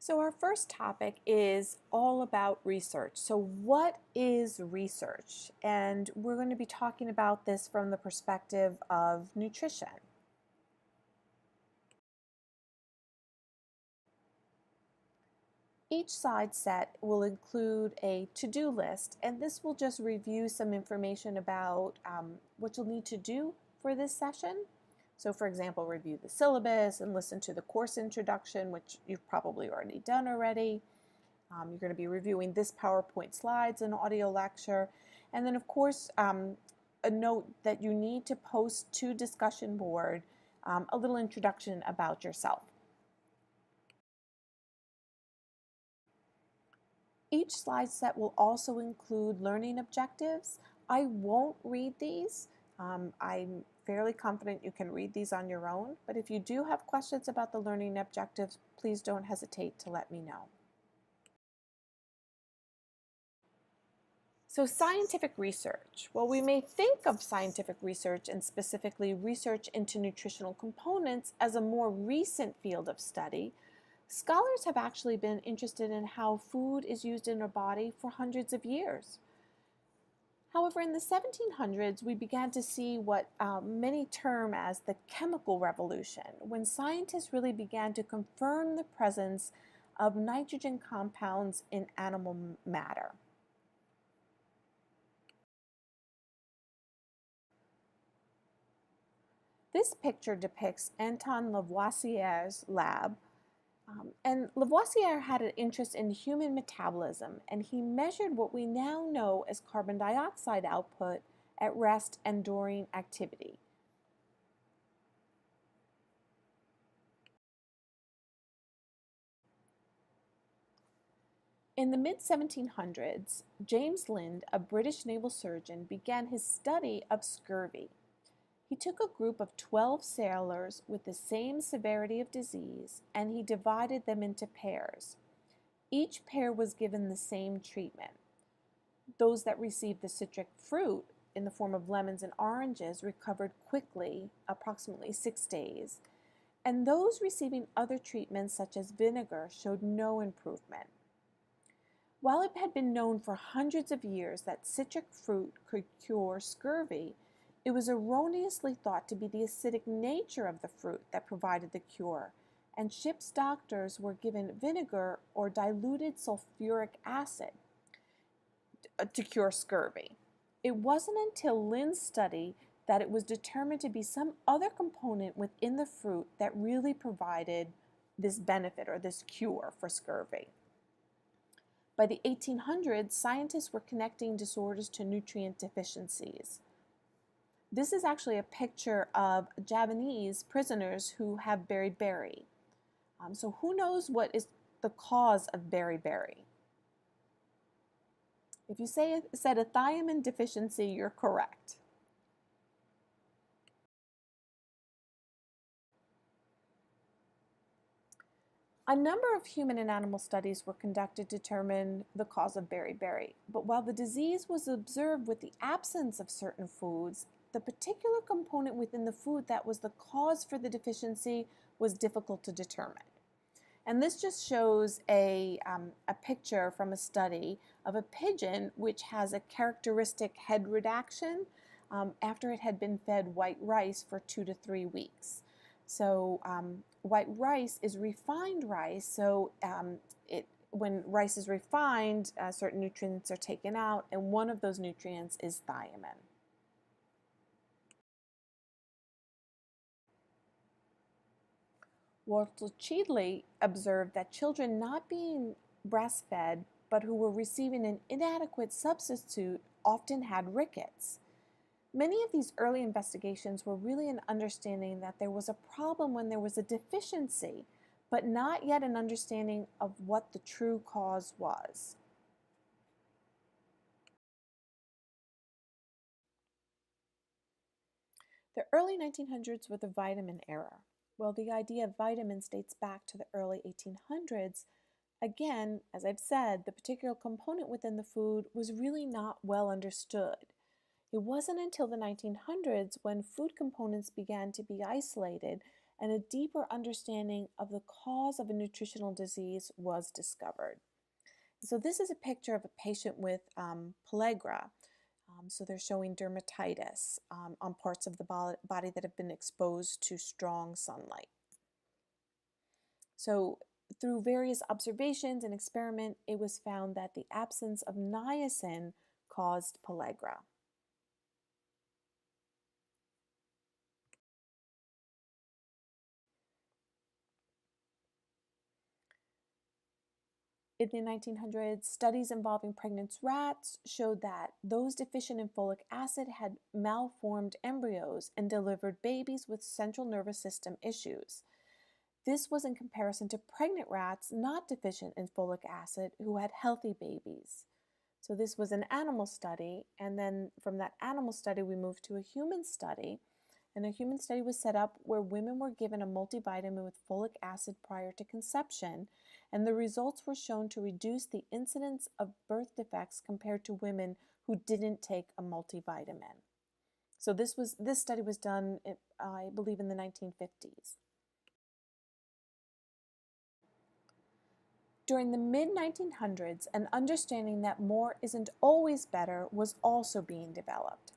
So our first topic is all about research. So what is research? And we're going to be talking about this from the perspective of nutrition. Each slide set will include a to-do list, and this will just review some information about what you'll need to do for this session. So for example, review the syllabus and listen to the course introduction, which you've probably already done already. You're going to be reviewing this PowerPoint slides and audio lecture. And then of course, a note that you need to post to discussion board a little introduction about yourself. Each slide set will also include learning objectives. I won't read these. I'm fairly confident you can read these on your own, but if you do have questions about the learning objectives, please don't hesitate to let me know. So scientific research. Well, we may think of scientific research and specifically research into nutritional components as a more recent field of study. Scholars have actually been interested in how food is used in our body for hundreds of years. However, in the 1700s, we began to see what many term as the chemical revolution, when scientists really began to confirm the presence of nitrogen compounds in animal matter. This picture depicts Anton Lavoisier's lab. And Lavoisier had an interest in human metabolism, and he measured what we now know as carbon dioxide output at rest and during activity. In the mid-1700s, James Lind, a British naval surgeon, began his study of scurvy. He took a group of 12 sailors with the same severity of disease, and he divided them into pairs. Each pair was given the same treatment. Those that received the citric fruit in the form of lemons and oranges recovered quickly, approximately 6 days, and those receiving other treatments such as vinegar showed no improvement. While it had been known for hundreds of years that citric fruit could cure scurvy, it was erroneously thought to be the acidic nature of the fruit that provided the cure, and ship's doctors were given vinegar or diluted sulfuric acid to cure scurvy. It wasn't until Lind's study that it was determined to be some other component within the fruit that really provided this benefit or this cure for scurvy. By the 1800s, scientists were connecting disorders to nutrient deficiencies. This is actually a picture of Javanese prisoners who have beriberi. So who knows what is the cause of beriberi? If you said a thiamine deficiency, you're correct. A number of human and animal studies were conducted to determine the cause of beriberi, but while the disease was observed with the absence of certain foods, the particular component within the food that was the cause for the deficiency was difficult to determine. And this just shows a picture from a study of a pigeon which has a characteristic head redaction after it had been fed white rice for 2 to 3 weeks. So white rice is refined rice, so when rice is refined, certain nutrients are taken out, and one of those nutrients is thiamine. Walter Cheadley observed that children not being breastfed but who were receiving an inadequate substitute often had rickets. Many of these early investigations were really an understanding that there was a problem when there was a deficiency, but not yet an understanding of what the true cause was. The early 1900s were the vitamin era. Well, the idea of vitamins dates back to the early 1800s. Again, as I've said, the particular component within the food was really not well understood. It wasn't until the 1900s when food components began to be isolated and a deeper understanding of the cause of a nutritional disease was discovered. So this is a picture of a patient with pellagra. So they're showing dermatitis on parts of the body that have been exposed to strong sunlight. So through various observations and experiment, it was found that the absence of niacin caused pellagra. In the 1900s, studies involving pregnant rats showed that those deficient in folic acid had malformed embryos and delivered babies with central nervous system issues. This was in comparison to pregnant rats not deficient in folic acid who had healthy babies. So this was an animal study, and then from that animal study we moved to a human study. And a human study was set up where women were given a multivitamin with folic acid prior to conception, and the results were shown to reduce the incidence of birth defects compared to women who didn't take a multivitamin. So this study was done, I believe, in the 1950s. During the mid-1900s, an understanding that more isn't always better was also being developed.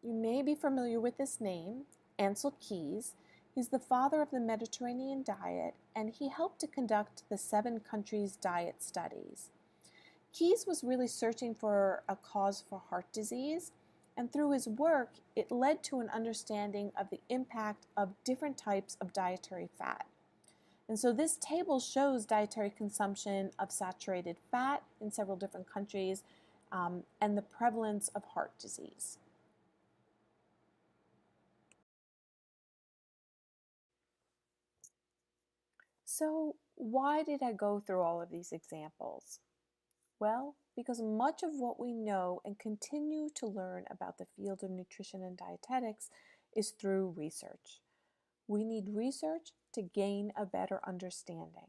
You may be familiar with this name, Ancel Keys. He's the father of the Mediterranean diet, and he helped to conduct the 7 countries diet studies. Keys was really searching for a cause for heart disease, and through his work, it led to an understanding of the impact of different types of dietary fat. And so this table shows dietary consumption of saturated fat in several different countries and the prevalence of heart disease. So why did I go through all of these examples? Well, because much of what we know and continue to learn about the field of nutrition and dietetics is through research. We need research to gain a better understanding.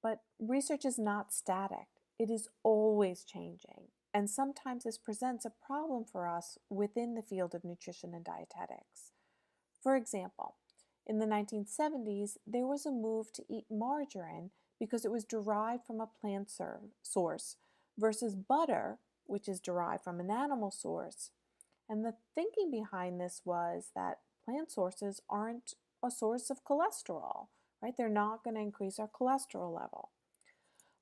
But research is not static. It is always changing. And sometimes this presents a problem for us within the field of nutrition and dietetics. For example, in the 1970s, there was a move to eat margarine because it was derived from a plant source versus butter, which is derived from an animal source. And the thinking behind this was that plant sources aren't a source of cholesterol, right? They're not going to increase our cholesterol level.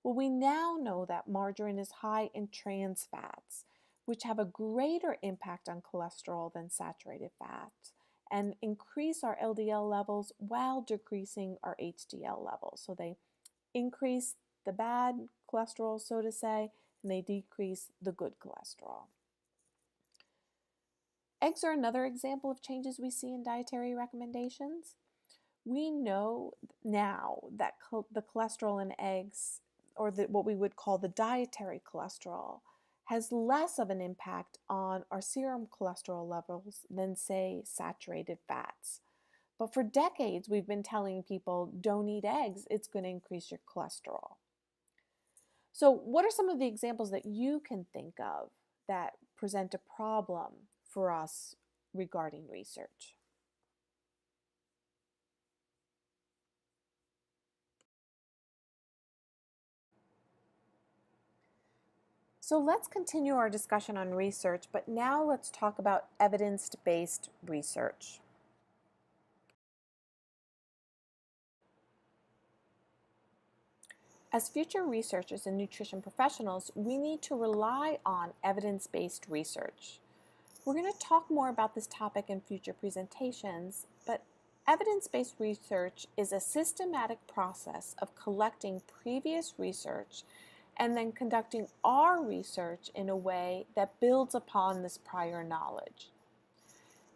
Well, we now know that margarine is high in trans fats, which have a greater impact on cholesterol than saturated fats and increase our LDL levels while decreasing our HDL levels. So they increase the bad cholesterol, so to say, and they decrease the good cholesterol. Eggs are another example of changes we see in dietary recommendations. We know now that the cholesterol in eggs, or what we would call the dietary cholesterol, has less of an impact on our serum cholesterol levels than, say, saturated fats. But for decades, we've been telling people, don't eat eggs, it's going to increase your cholesterol. So what are some of the examples that you can think of that present a problem for us regarding research? So let's continue our discussion on research, but now let's talk about evidence-based research. As future researchers and nutrition professionals, we need to rely on evidence-based research. We're going to talk more about this topic in future presentations, but evidence-based research is a systematic process of collecting previous research and then conducting our research in a way that builds upon this prior knowledge.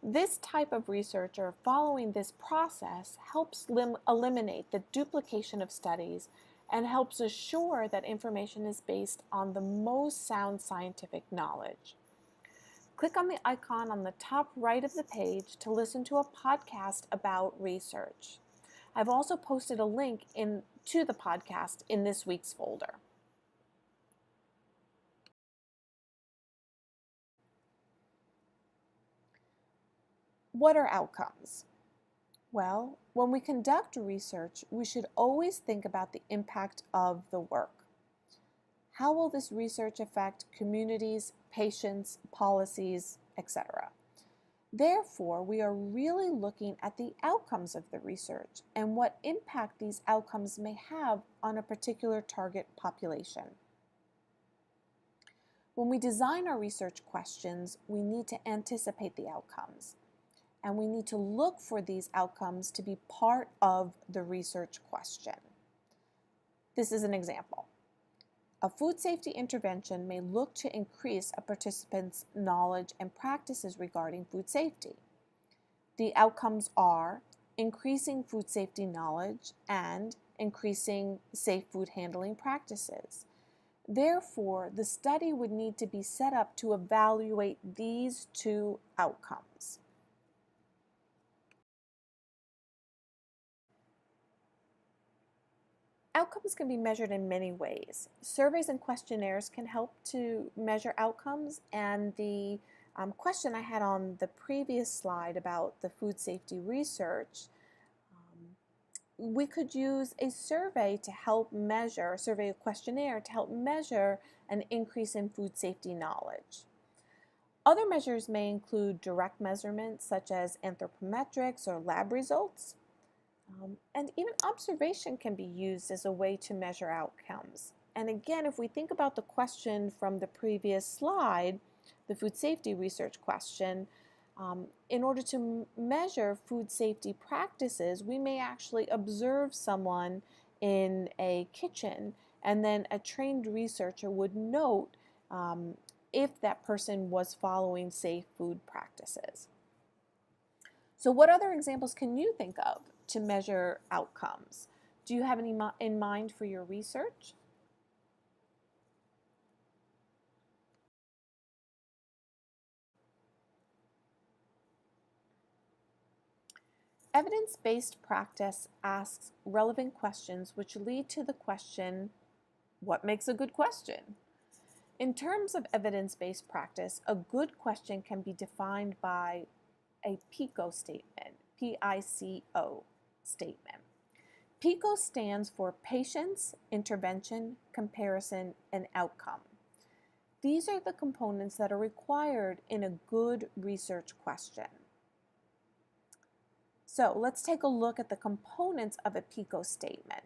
This type of research, or following this process, helps eliminate the duplication of studies and helps assure that information is based on the most sound scientific knowledge. Click on the icon on the top right of the page to listen to a podcast about research. I've also posted a link to the podcast in this week's folder. What are outcomes? Well, when we conduct research, we should always think about the impact of the work. How will this research affect communities, patients, policies, etc.? Therefore, we are really looking at the outcomes of the research and what impact these outcomes may have on a particular target population. When we design our research questions, we need to anticipate the outcomes, and we need to look for these outcomes to be part of the research question. This is an example. A food safety intervention may look to increase a participant's knowledge and practices regarding food safety. The outcomes are increasing food safety knowledge and increasing safe food handling practices. Therefore, the study would need to be set up to evaluate these two outcomes. Outcomes can be measured in many ways. Surveys and questionnaires can help to measure outcomes, and the question I had on the previous slide about the food safety research, we could use a survey to help measure, a survey or questionnaire to help measure an increase in food safety knowledge. Other measures may include direct measurements such as anthropometrics or lab results. And even observation can be used as a way to measure outcomes. And again, if we think about the question from the previous slide, the food safety research question, in order to measure food safety practices, we may actually observe someone in a kitchen, and then a trained researcher would note if that person was following safe food practices. So what other examples can you think of to measure outcomes? Do you have any in mind for your research? Evidence-based practice asks relevant questions which lead to the question, what makes a good question? In terms of evidence-based practice, a good question can be defined by a PICO statement, P-I-C-O statement. PICO stands for patients, intervention, comparison, and outcome. These are the components that are required in a good research question. So let's take a look at the components of a PICO statement.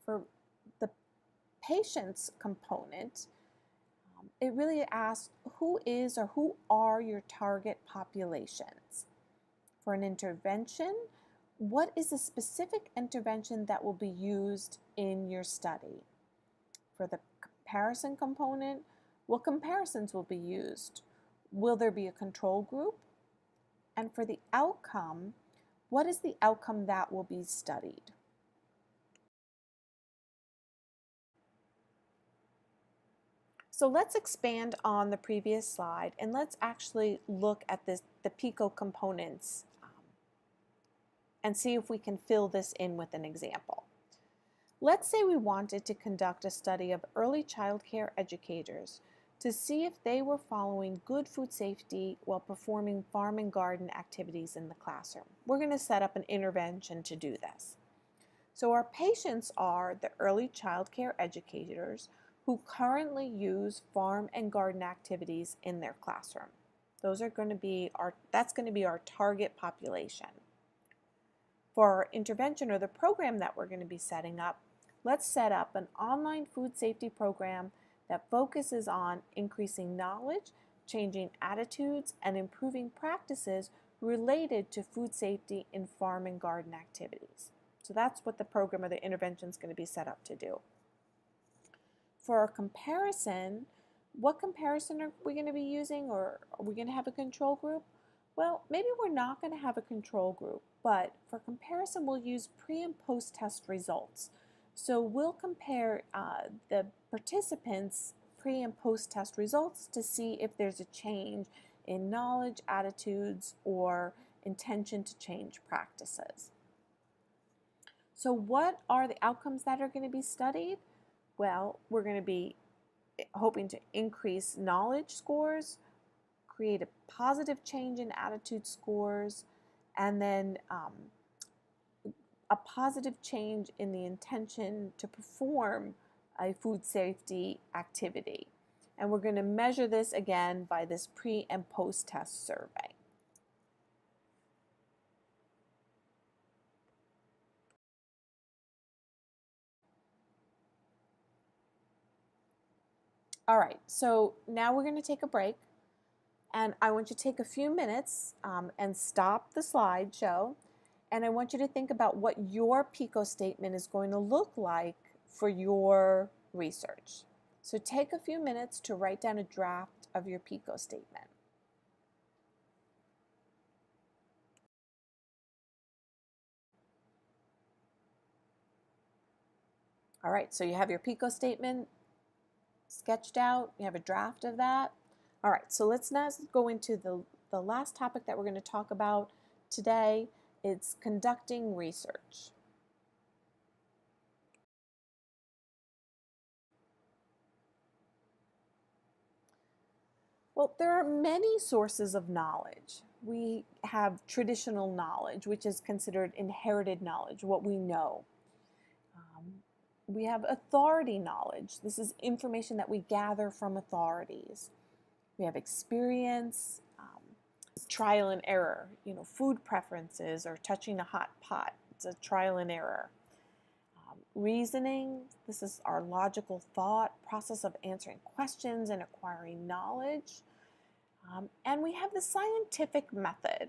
For the patients component, it really asks who is or who are your target populations. For an intervention, what is the specific intervention that will be used in your study? For the comparison component, what comparisons will be used? Will there be a control group? And for the outcome, what is the outcome that will be studied? So let's expand on the previous slide, and let's actually look at the PICO components and see if we can fill this in with an example. Let's say we wanted to conduct a study of early child care educators to see if they were following good food safety while performing farm and garden activities in the classroom. We're going to set up an intervention to do this. So our patients are the early child care educators who currently use farm and garden activities in their classroom. That's going to be our target population. For our intervention or the program that we're going to be setting up, let's set up an online food safety program that focuses on increasing knowledge, changing attitudes, and improving practices related to food safety in farm and garden activities. So that's what the program or the intervention is going to be set up to do. For our comparison, what comparison are we going to be using, or are we going to have a control group? Well, maybe we're not going to have a control group, but for comparison, we'll use pre and post test results. So we'll compare the participants' pre and post test results to see if there's a change in knowledge, attitudes, or intention to change practices. So what are the outcomes that are going to be studied? Well, we're going to be hoping to increase knowledge scores, create a positive change in attitude scores, and then a positive change in the intention to perform a food safety activity. And we're going to measure this again by this pre and post test survey. All right, so now we're going to take a break, and I want you to take a few minutes and stop the slideshow, and I want you to think about what your PICO statement is going to look like for your research. So take a few minutes to write down a draft of your PICO statement. All right, so you have your PICO statement sketched out, you have a draft of that. All right, so let's now go into the last topic that we're going to talk about today. It's conducting research. Well, there are many sources of knowledge. We have traditional knowledge, which is considered inherited knowledge, what we know. We have authority knowledge. This is information that we gather from authorities. We have experience, trial and error. Food preferences or touching a hot pot. It's a trial and error. Reasoning. This is our logical thought process of answering questions and acquiring knowledge. And we have the scientific method,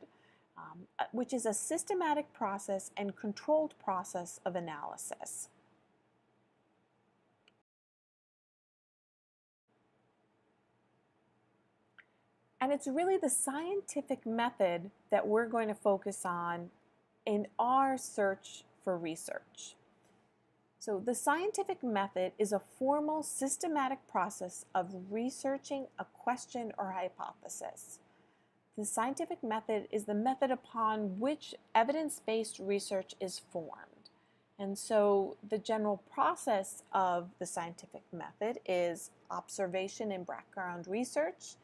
which is a systematic process and controlled process of analysis. And it's really the scientific method that we're going to focus on in our search for research. So the scientific method is a formal, systematic process of researching a question or hypothesis. The scientific method is the method upon which evidence-based research is formed. And so the general process of the scientific method is observation and background research.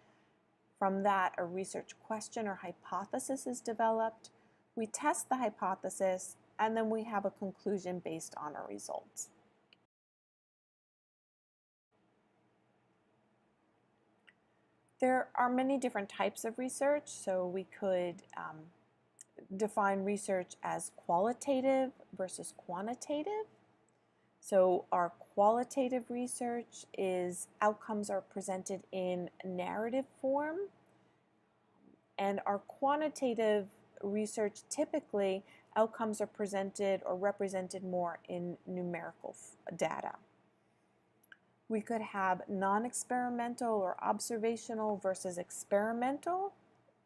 From that, a research question or hypothesis is developed. We test the hypothesis, and then we have a conclusion based on our results. There are many different types of research, so we could define research as qualitative versus quantitative. So our qualitative research is outcomes are presented in narrative form, and our quantitative research, typically outcomes are presented or represented more in numerical data. We could have non-experimental or observational versus experimental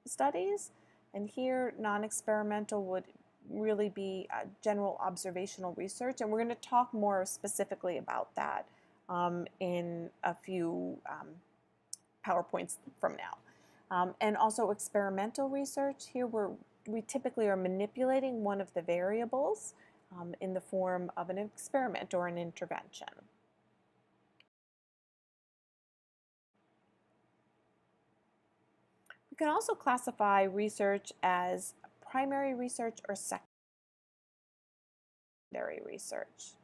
studies, and here non-experimental would really be general observational research, and we're going to talk more specifically about that in a few PowerPoints from now. And also experimental research, here we typically are manipulating one of the variables in the form of an experiment or an intervention. We can also classify research as primary research or secondary research.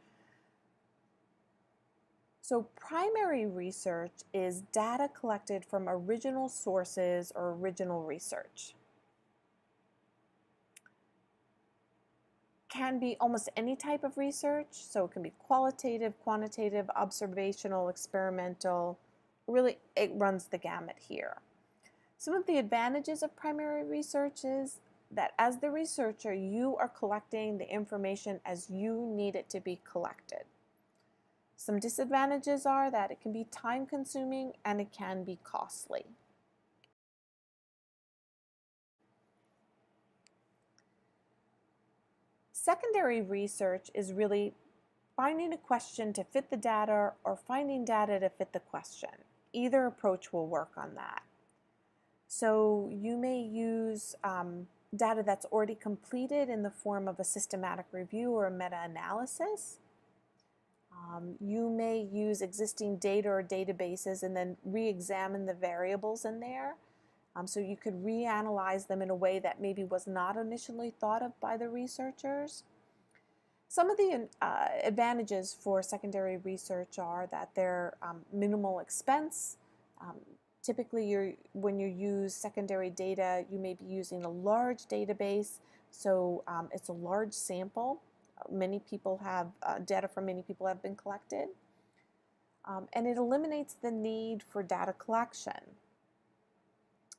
So primary research is data collected from original sources or original research. Can be almost any type of research, so it can be qualitative, quantitative, observational, experimental. Really, it runs the gamut here. Some of the advantages of primary research is that as the researcher, you are collecting the information as you need it to be collected. Some disadvantages are that it can be time-consuming and it can be costly. Secondary research is really finding a question to fit the data or finding data to fit the question. Either approach will work on that. So you may use data that's already completed in the form of a systematic review or a meta-analysis. You may use existing data or databases and then re-examine the variables in there. So you could reanalyze them in a way that maybe was not initially thought of by the researchers. Some of the advantages for secondary research are that they're minimal expense. Um, Typically, when you use secondary data, you may be using a large database, so it's a large sample. Many people have data from many people have been collected. And it eliminates the need for data collection.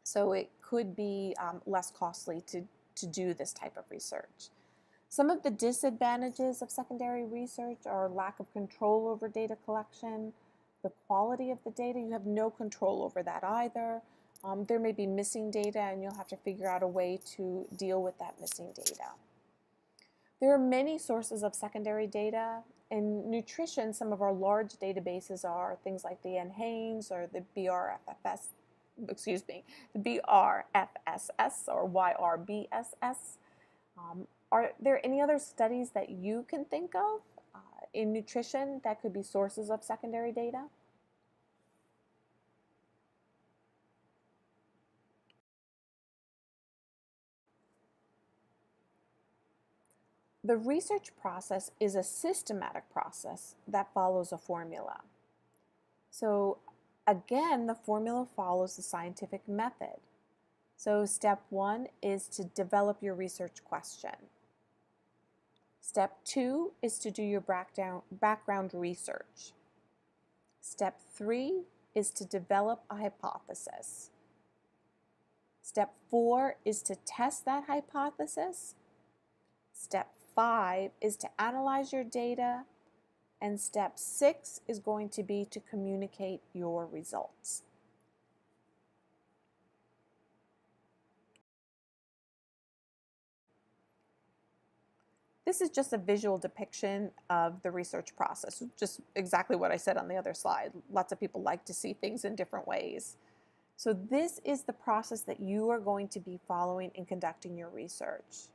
So it could be less costly to do this type of research. Some of the disadvantages of secondary research are lack of control over data collection, the quality of the data. You have no control over that either. There may be missing data, and you'll have to figure out a way to deal with that missing data. There are many sources of secondary data. In nutrition, some of our large databases are things like the NHANES or the BRFSS, the BRFSS or YRBSS. Are there any other studies that you can think of in nutrition that could be sources of secondary data? The research process is a systematic process that follows a formula. So again, the formula follows the scientific method. So step 1 is to develop your research question. Step 2 is to do your background research. Step 3 is to develop a hypothesis. Step 4 is to test that hypothesis. Step 5 is to analyze your data. And step 6 is going to be to communicate your results. This is just a visual depiction of the research process, just exactly what I said on the other slide. Lots of people like to see things in different ways. So this is the process that you are going to be following in conducting your research.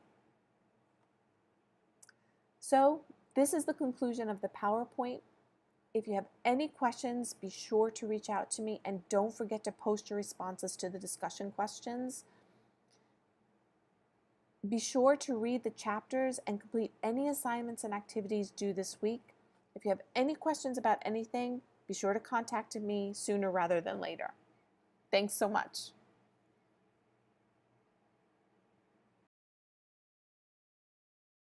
So this is the conclusion of the PowerPoint. If you have any questions, be sure to reach out to me, and don't forget to post your responses to the discussion questions. Be sure to read the chapters and complete any assignments and activities due this week. If you have any questions about anything, be sure to contact me sooner rather than later. Thanks so much.